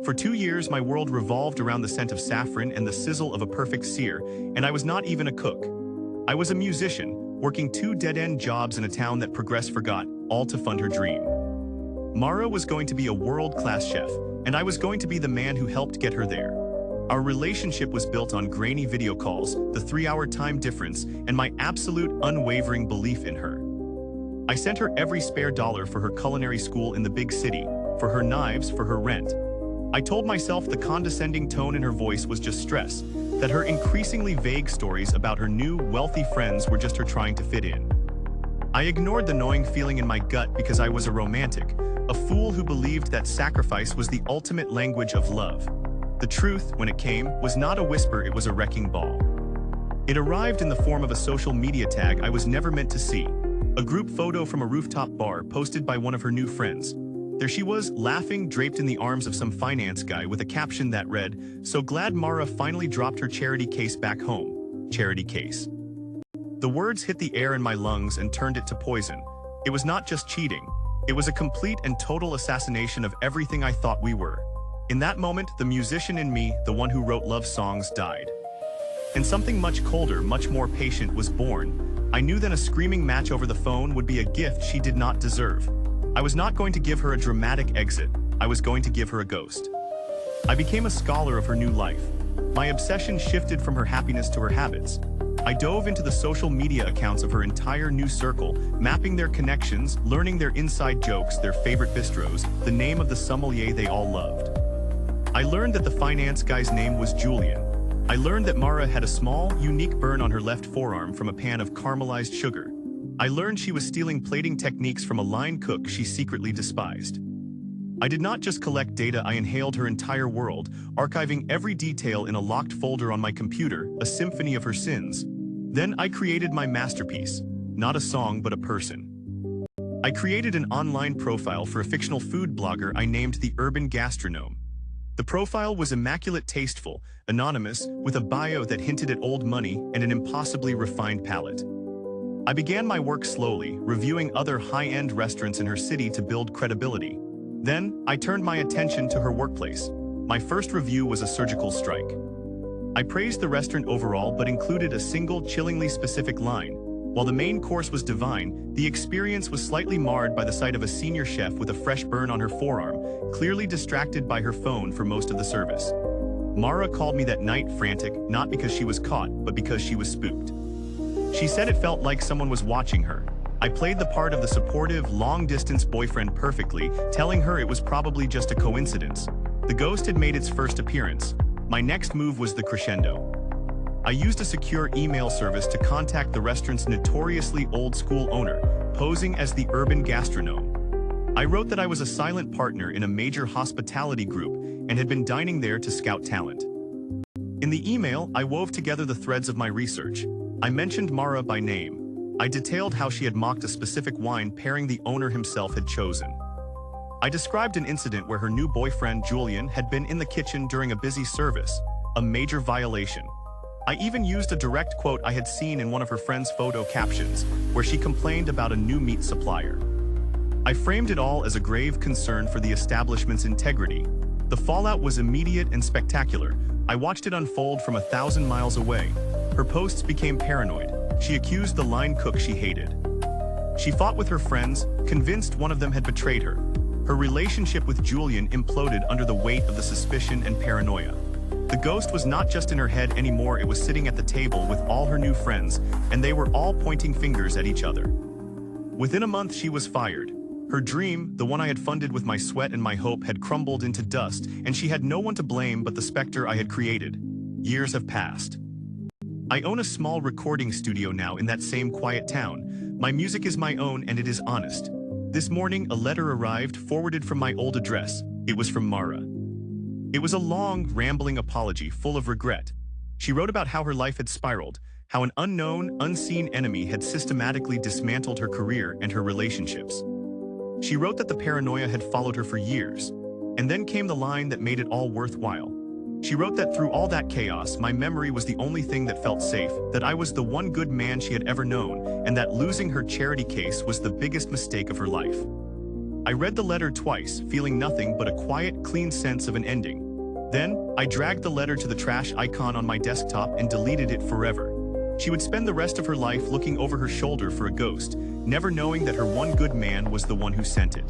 For 2 years, my world revolved around the scent of saffron and the sizzle of a perfect sear, and I was not even a cook. I was a musician, working 2 dead-end jobs in a town that Progress forgot, all to fund her dream. Mara was going to be a world-class chef, and I was going to be the man who helped get her there. Our relationship was built on grainy video calls, the 3-hour time difference, and my absolute unwavering belief in her. I sent her every spare dollar for her culinary school in the big city, for her knives, for her rent. I told myself the condescending tone in her voice was just stress, that her increasingly vague stories about her new, wealthy friends were just her trying to fit in. I ignored the gnawing feeling in my gut because I was a romantic, a fool who believed that sacrifice was the ultimate language of love. The truth, when it came, was not a whisper, it was a wrecking ball. It arrived in the form of a social media tag I was never meant to see. A group photo from a rooftop bar posted by one of her new friends. There she was, laughing, draped in the arms of some finance guy with a caption that read, "So glad Mara finally dropped her charity case back home. Charity case." The words hit the air in my lungs and turned it to poison. It was not just cheating. It was a complete and total assassination of everything I thought we were. In that moment, the musician in me, the one who wrote love songs, died. And something much colder, much more patient was born. I knew that a screaming match over the phone would be a gift she did not deserve. I was not going to give her a dramatic exit. I was going to give her a ghost. I became a scholar of her new life. My obsession shifted from her happiness to her habits. I dove into the social media accounts of her entire new circle, mapping their connections, learning their inside jokes, their favorite bistros, the name of the sommelier they all loved. I learned that the finance guy's name was Julian. I learned that Mara had a small, unique burn on her left forearm from a pan of caramelized sugar. I learned she was stealing plating techniques from a line cook she secretly despised. I did not just collect data, I inhaled her entire world, archiving every detail in a locked folder on my computer, a symphony of her sins. Then I created my masterpiece, not a song but a person. I created an online profile for a fictional food blogger I named the Urban Gastronome. The profile was immaculate tasteful, anonymous, with a bio that hinted at old money and an impossibly refined palate. I began my work slowly, reviewing other high-end restaurants in her city to build credibility. Then, I turned my attention to her workplace. My first review was a surgical strike. I praised the restaurant overall but included a single chillingly specific line. While the main course was divine, the experience was slightly marred by the sight of a senior chef with a fresh burn on her forearm, clearly distracted by her phone for most of the service. Mara called me that night frantic, not because she was caught, but because she was spooked. She said it felt like someone was watching her. I played the part of the supportive, long-distance boyfriend perfectly, telling her it was probably just a coincidence. The ghost had made its first appearance. My next move was the crescendo. I used a secure email service to contact the restaurant's notoriously old-school owner, posing as the Urban Gastronome. I wrote that I was a silent partner in a major hospitality group and had been dining there to scout talent. In the email, I wove together the threads of my research. I mentioned Mara by name. I detailed how she had mocked a specific wine pairing the owner himself had chosen. I described an incident where her new boyfriend, Julian, had been in the kitchen during a busy service, a major violation. I even used a direct quote I had seen in one of her friend's photo captions, where she complained about a new meat supplier. I framed it all as a grave concern for the establishment's integrity. The fallout was immediate and spectacular. I watched it unfold from 1,000 miles away. Her posts became paranoid. She accused the line cook she hated. She fought with her friends, convinced one of them had betrayed her. Her relationship with Julian imploded under the weight of the suspicion and paranoia. The ghost was not just in her head anymore, it was sitting at the table with all her new friends, and they were all pointing fingers at each other. Within a month, she was fired. Her dream, the one I had funded with my sweat and my hope, had crumbled into dust, and she had no one to blame but the specter I had created. Years have passed. I own a small recording studio now in that same quiet town. My music is my own and it is honest. This morning, a letter arrived, forwarded from my old address. It was from Mara. It was a long, rambling apology full of regret. She wrote about how her life had spiraled, how an unknown, unseen enemy had systematically dismantled her career and her relationships. She wrote that the paranoia had followed her for years, and then came the line that made it all worthwhile. She wrote that through all that chaos, my memory was the only thing that felt safe, that I was the one good man she had ever known, and that losing her charity case was the biggest mistake of her life. I read the letter twice, feeling nothing but a quiet, clean sense of an ending. Then, I dragged the letter to the trash icon on my desktop and deleted it forever. She would spend the rest of her life looking over her shoulder for a ghost, never knowing that her one good man was the one who sent it.